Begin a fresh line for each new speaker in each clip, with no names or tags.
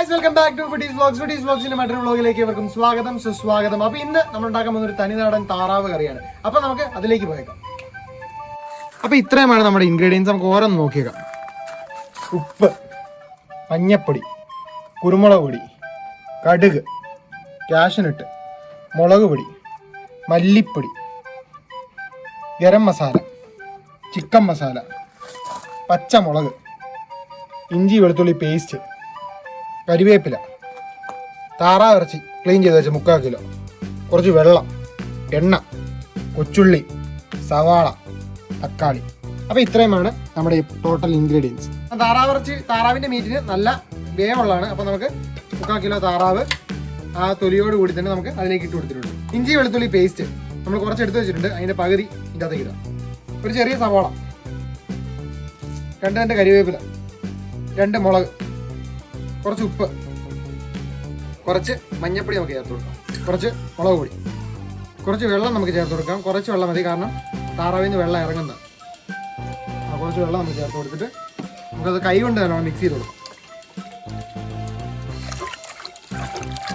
guys, welcome back to Foodies vlogs. Foodies vlogs in മറ്റൊരു വ്ലോഗിലേക്ക് ഏവർക്കും സ്വാഗതം സുസ്വാഗതം. അപ്പോൾ ഇന്ന് നമ്മൾ ഉണ്ടാക്കാൻ പോകുന്ന ഒരു തനിനാടൻ താറാവ് കറിയാണ്. അപ്പോൾ നമുക്ക് അതിലേക്ക് പോയേക്കാം. അപ്പോൾ ഇത്രയുമാണ് നമ്മുടെ ഇൻഗ്രീഡിയൻസ്. നമുക്ക് ഓരോന്ന് നോക്കിയേക്കാം. ഉപ്പ്, മഞ്ഞപ്പൊടി, കുരുമുളക് പൊടി, കടുക്, കാഷ്നട്ട്, മുളക് പൊടി, മല്ലിപ്പൊടി, ഗരം മസാല, ചിക്കൻ മസാല, പച്ചമുളക്, ഇഞ്ചി വെളുത്തുള്ളി പേസ്റ്റ്, കരിവേപ്പില, താറാവ് ഇറച്ചി ക്ലീൻ ചെയ്ത് വെച്ച 3/4 കിലോ, കുറച്ച് വെള്ളം, എണ്ണ, കൊച്ചുള്ളി, സവാള, തക്കാളി. അപ്പോൾ ഇത്രയുമാണ് നമ്മുടെ ഈ ടോട്ടൽ ഇൻഗ്രീഡിയൻസ്. താറാവിൻ്റെ മീറ്റിന് നല്ല വേവുള്ളതാണ്. അപ്പോൾ നമുക്ക് 3/4 കിലോ താറാവ് ആ തൊലിയോട് കൂടി തന്നെ നമുക്ക് അതിലേക്ക് ഇട്ട് കൊടുത്തിട്ടുണ്ട്. ഇഞ്ചി വെളുത്തുള്ളി പേസ്റ്റ് നമ്മൾ കുറച്ച് എടുത്ത് വെച്ചിട്ടുണ്ട്. അതിൻ്റെ പകുതി ഇതിൻ്റെ അകത്തേക്ക് ഇടാം. ഒരു ചെറിയ സവാള, 2 കരിവേപ്പില, 2 മുളക്, കുറച്ച് ഉപ്പ്, കുറച്ച് മഞ്ഞപ്പൊടി നമുക്ക് ചേർത്ത് കൊടുക്കാം, കുറച്ച് മുളക് പൊടി, കുറച്ച് വെള്ളം നമുക്ക് ചേർത്ത് കൊടുക്കാം. കുറച്ച് വെള്ളം മതി, കാരണം താറാവിൽ നിന്ന് വെള്ളം ഇറങ്ങുന്നതാണ്. കുറച്ച് വെള്ളം നമുക്ക് ചേർത്ത് കൊടുത്തിട്ട് നമുക്കത് കൈ കൊണ്ട് തന്നെ മിക്സ് ചെയ്ത് കൊടുക്കാം.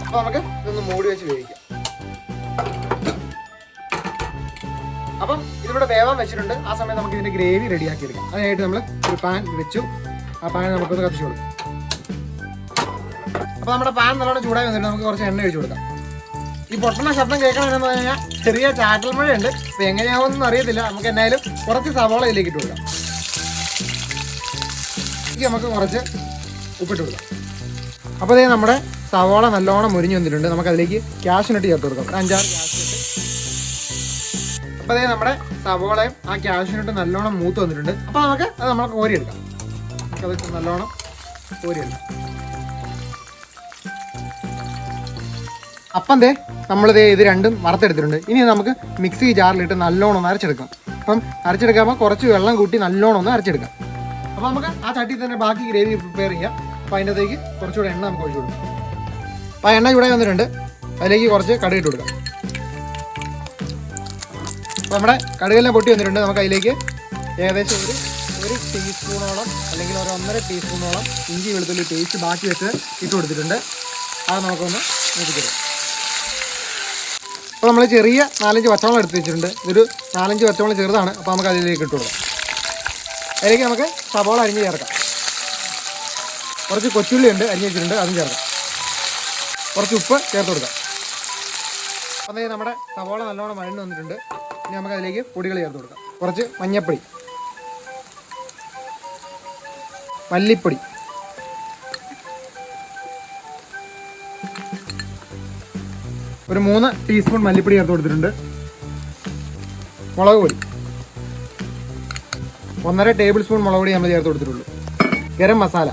അപ്പോൾ നമുക്ക് ഇതൊന്ന് മൂടി വെച്ച് വേവിക്കാം. അപ്പം ഇതിവിടെ വേവാൻ വെച്ചിട്ടുണ്ട്. ആ സമയം നമുക്ക് ഇതിൻ്റെ ഗ്രേവി റെഡിയാക്കി എടുക്കാം. അതിനായിട്ട് നമ്മൾ ഒരു പാൻ വെച്ചു. ആ പാൻ നമുക്കൊന്ന് കത്തിച്ചു കൊടുക്കാം. അപ്പോൾ നമ്മുടെ പാൻ നല്ലോണം ചൂടായി വന്നിട്ട് നമുക്ക് കുറച്ച് എണ്ണ ഒഴിച്ചു കൊടുക്കാം. ഈ പൊട്ടണ ശബ്ദം കേൾക്കണമെന്ന് പറഞ്ഞു കഴിഞ്ഞാൽ ചെറിയ ചാറ്റൽ മഴയുണ്ട്. അപ്പോൾ എങ്ങനെയാവുമെന്നൊന്നും അറിയത്തില്ല. നമുക്ക് എന്നായാലും കുറച്ച് സവാള ഇതിലേക്ക് ഇട്ട് കൊടുക്കാം. നമുക്ക് കുറച്ച് ഉപ്പിട്ട് കൊടുക്കാം. അപ്പോൾ അതേ നമ്മുടെ സവാള നല്ലോണം മുരിഞ്ഞ് വന്നിട്ടുണ്ട്. നമുക്കതിലേക്ക് കാഷ്നട്ട് ചേർത്ത് കൊടുക്കാം. ഒരു 5-6 കാഷ്നട്ട്. അപ്പോൾ അതേ നമ്മുടെ സവാളയും ആ കാഷ്നട്ട് നല്ലോണം മൂത്ത് വന്നിട്ടുണ്ട്. അപ്പോൾ നമുക്ക് അത് നമ്മൾ കോരിയെടുക്കാം. നമുക്കത് നല്ലോണം കോരിയെടുക്കാം. അപ്പം നമ്മളിത് ഇത് രണ്ടും വറുത്തെടുത്തിട്ടുണ്ട്. ഇനി നമുക്ക് മിക്സി ജാറിലിട്ട് നല്ലോണം ഒന്ന് അരച്ചെടുക്കാം. അപ്പം അരച്ചെടുക്കുമ്പോൾ കുറച്ച് വെള്ളം കൂട്ടി നല്ലോണം ഒന്ന് അരച്ചെടുക്കാം. അപ്പോൾ നമുക്ക് ആ ചട്ടിയിൽ തന്നെ ബാക്കി ഗ്രേവി പ്രിപ്പയർ ചെയ്യാം. അപ്പോൾ അതിൻ്റെ അകത്തേക്ക് കുറച്ചുകൂടെ എണ്ണ നമുക്ക് ഒഴിച്ചു കൊടുക്കാം. അപ്പോൾ എണ്ണ ചൂടായി വന്നിട്ടുണ്ട്. അതിലേക്ക് കുറച്ച് കടുക് ഇട്ട് കൊടുക്കാം. അപ്പോൾ നമ്മുടെ കടുകെല്ലാം പൊട്ടി വന്നിട്ടുണ്ട്. നമുക്ക് അതിലേക്ക് ഏകദേശം ഒരു ടീസ്പൂണോളം അല്ലെങ്കിൽ ഒരു 1.5 ടീസ്പൂണോളം ഇഞ്ചി വെളുത്തുള്ളി പേസ്റ്റ് ബാക്കി വെച്ച് ഇട്ട് കൊടുത്തിട്ടുണ്ട്. അത് നമുക്കൊന്ന് നോക്കിത്തരാം. അപ്പോൾ നമ്മൾ ചെറിയ 4-5 പച്ചമുളക് എടുത്ത് വെച്ചിട്ടുണ്ട്. ഇതൊരു 4-5 പച്ചമുളക് ചെറുതാണ്. അപ്പോൾ നമുക്ക് അതിലേക്ക് ഇട്ട് കൊടുക്കാം. അതിലേക്ക് നമുക്ക് സവാള അരിഞ്ഞ് ചേർക്കാം. കുറച്ച് കൊച്ചുള്ളി ഉണ്ട്, അരിഞ്ഞ് വെച്ചിട്ടുണ്ട്, അതും ചേർക്കാം. കുറച്ച് ഉപ്പ് ചേർത്ത് കൊടുക്കാം. അപ്പോൾ നമ്മുടെ സവാള നല്ലോണം വഴണ്ട് വന്നിട്ടുണ്ട്. ഇനി നമുക്ക് അതിലേക്ക് പൊടികൾ ചേർത്ത് കൊടുക്കാം. കുറച്ച് മഞ്ഞൾപ്പൊടി, മല്ലിപ്പൊടി, ഒരു 3 ടീസ്പൂൺ മല്ലിപ്പൊടി ചേർത്ത് കൊടുത്തിട്ടുണ്ട്. മുളക് പൊടി 1.5 ടേബിൾ സ്പൂൺ മുളക് പൊടി നമ്മൾ ചേർത്ത് കൊടുത്തിട്ടുള്ളൂ. ഗരം മസാല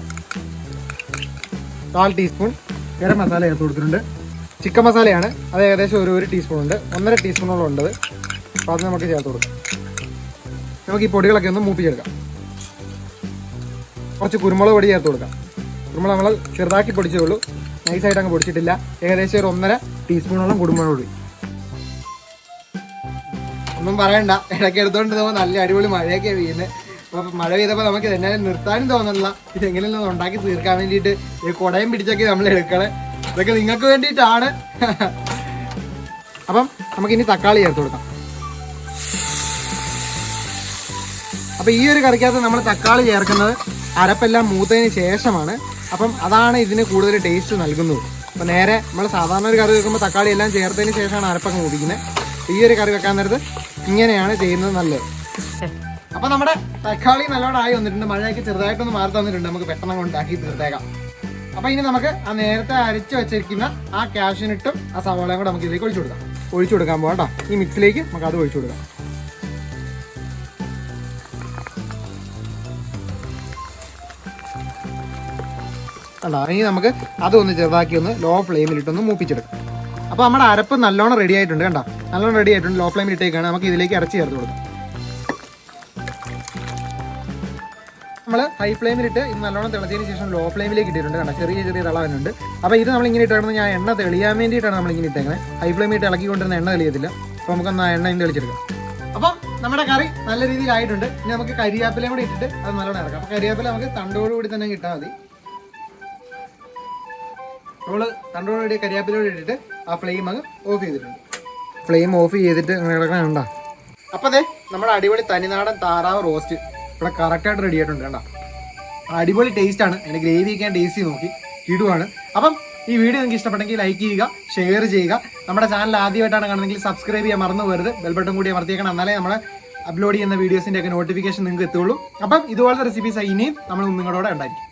4 ടീസ്പൂൺ ഗരം മസാല ചേർത്ത് കൊടുത്തിട്ടുണ്ട്. ചിക്കൻ മസാലയാണ്, അത് ഏകദേശം ഒരു ടീസ്പൂൺ ഉണ്ട്. 1.5 ടീസ്പൂണോളം ഉണ്ട്. അപ്പോൾ അത് നമുക്ക് ചേർത്ത് കൊടുക്കാം. നമുക്ക് ഈ പൊടികളൊക്കെ ഒന്ന് മൂപ്പിച്ചെടുക്കാം. കുറച്ച് കുരുമുളക് പൊടി ചേർത്ത് കൊടുക്കാം. കുരുമുളക് നമ്മൾ ചെറുതാക്കി പൊടിച്ചേ ഉള്ളൂ, നൈസായിട്ട് അങ്ങ് പൊടിച്ചിട്ടില്ല. ഏകദേശം ഒരു 1.5 ടീസ്പൂണോളം കുരുമുളക് പൊടി. ഒന്നും പറയണ്ട, ഇടയ്ക്ക് എടുത്തോണ്ട് പോകുമ്പോൾ നല്ല അടിപൊളി മഴയൊക്കെ പെയ്യുന്നത്. അപ്പോൾ മഴ പെയ്തപ്പോൾ നമുക്ക് എന്നാലും നിർത്താനും തോന്നുന്നില്ല. ഇതെങ്ങനെയൊന്നും ഉണ്ടാക്കി തീർക്കാൻ വേണ്ടിയിട്ട് ഈ കുടയും പിടിച്ചൊക്കെ നമ്മൾ എടുക്കണേ. ഇതൊക്കെ നിങ്ങൾക്ക് വേണ്ടിയിട്ടാണ്. അപ്പം നമുക്കിനി തക്കാളി ചേർത്ത് കൊടുക്കാം. അപ്പോൾ ഈ ഒരു കറിക്കകത്ത് നമ്മൾ തക്കാളി ചേർക്കുന്നത് അരപ്പെല്ലാം മൂത്തതിന് ശേഷമാണ്. അപ്പം അതാണ് ഇതിന് കൂടുതൽ ടേസ്റ്റ് നൽകുന്നത്. അപ്പോൾ നേരെ നമ്മൾ സാധാരണ ഒരു കറി വെക്കുമ്പോൾ തക്കാളി എല്ലാം ചേർത്തതിന് ശേഷമാണ് അരപ്പൊക്കെ മൂപ്പിക്കുന്നത്. ഈ ഒരു കറി വെക്കാൻ നേരത്ത് ഇങ്ങനെയാണ് ചെയ്യുന്നത് നല്ലത്. അപ്പോൾ നമ്മുടെ തക്കാളി നല്ലോണം ആയി വന്നിട്ടുണ്ട്. മഴയൊക്കെ ചെറുതായിട്ടൊന്ന് മാറി തന്നിട്ടുണ്ട്. നമുക്ക് പെട്ടെന്ന് ഉണ്ടാക്കി തീർത്തേക്കാം. അപ്പോൾ ഇനി നമുക്ക് ആ നേരത്തെ അരച്ച് വെച്ചിരിക്കുന്ന ആ കാഷ്നട്ടും ആ സവാളയും കൂടെ നമുക്ക് ഇതിലേക്ക് ഒഴിച്ചു കൊടുക്കാൻ പോകാം കേട്ടോ. ഈ മിക്സിലേക്ക് നമുക്ക് അത് ഒഴിച്ചു കൊടുക്കാം. അല്ല, ഇനി നമുക്ക് അതൊന്ന് ചെറുതാക്കി ഒന്ന് ലോ ഫ്ലെയിമിലിട്ടൊന്ന് മൂപ്പിച്ചെടുക്കാം. അപ്പോൾ നമ്മുടെ അരപ്പ് നല്ലോണം റെഡി ആയിട്ടുണ്ട്. കണ്ടോ, നല്ലോണം റെഡി ആയിട്ടുണ്ട്. ലോ ഫ്ലെയിമിൽ ഇട്ടേക്കാണ്. നമുക്ക് ഇതിലേക്ക് ഇറച്ചി ചേർത്ത് കൊടുക്കാം. നമ്മൾ ഹൈ ഫ്ലെയിമിലിട്ട് ഇത് നല്ലോണം തിളച്ചതിന് ശേഷം ലോ ഫ്ലെയിമിലേക്ക് ഇട്ടിട്ടുണ്ട്. കണ്ടോ, ചെറിയ തിളവനുണ്ട്. അപ്പോൾ ഇത് നമ്മളിങ്ങനെ ഇട്ടായിരുന്നു. ഞാൻ എണ്ണ തെളിയാൻ വേണ്ടിയിട്ടാണ് നമ്മളിങ്ങനെ ഇട്ടേക്കുന്നത്. ഹൈ ഫ്ലെയിമിലിട്ട് ഇളക്കിക്കൊണ്ടിരുന്ന എണ്ണ തെളിയത്തില്ല. അപ്പോൾ നമുക്കൊന്ന് എണ്ണ ഇന്ന് തെളിച്ചെടുക്കാം. അപ്പം നമ്മുടെ കറി നല്ല രീതിയിലായിട്ടുണ്ട്. ഇനി നമുക്ക് കരിവേപ്പിലയും കൂടി ഇട്ടിട്ട് അത് നല്ലോണം ഇറക്കാം. അപ്പോൾ കരിവേപ്പില നമുക്ക് തണ്ടോടുകൂടി തന്നെ കിട്ടാൽ മതി. നമ്മൾ തണ്ടോടെ കരിയാപ്പിലോടെ ഇട്ടിട്ട് ആ ഫ്ലെയിം അങ്ങ് ഓഫ് ചെയ്തിട്ടുണ്ട്. ഫ്ലെയിം ഓഫ് ചെയ്തിട്ട് കിടക്കണ കണ്ട. അപ്പോൾ അതെ നമ്മുടെ അടിപൊളി തനിനാടൻ താറാവ് റോസ്റ്റ് ഇവിടെ കറക്റ്റായിട്ട് റെഡി ആയിട്ടുണ്ട്. കണ്ട അടിപൊളി ടേസ്റ്റാണ്. അതിൻ്റെ ഗ്രേവിയൊക്കെ ഞാൻ ടേസ്റ്റ് ചെയ്ത് നോക്കി, ഇടുവാണ്. അപ്പം ഈ വീഡിയോ നിങ്ങൾക്ക് ഇഷ്ടപ്പെട്ടെങ്കിൽ ലൈക്ക് ചെയ്യുക, ഷെയർ ചെയ്യുക. നമ്മുടെ ചാനൽ ആദ്യമായിട്ടാണ് കാണുന്നതെങ്കിൽ സബ്സ്ക്രൈബ് ചെയ്യാൻ മറന്നു പോകരുത്. ബെൽബട്ടൺ കൂടി അമർത്തിയേക്കണം, എന്നാലേ നമ്മൾ അപ്ലോഡ് ചെയ്യുന്ന വീഡിയോസിൻ്റെ ഒക്കെ നോട്ടിഫിക്കേഷൻ നിങ്ങൾക്ക് എത്തുള്ളൂ. അപ്പം ഇതുപോലത്തെ റെസിപ്പീസ് ഇനിയും നമ്മൾ നിങ്ങളോട് ഉണ്ടായിരിക്കും.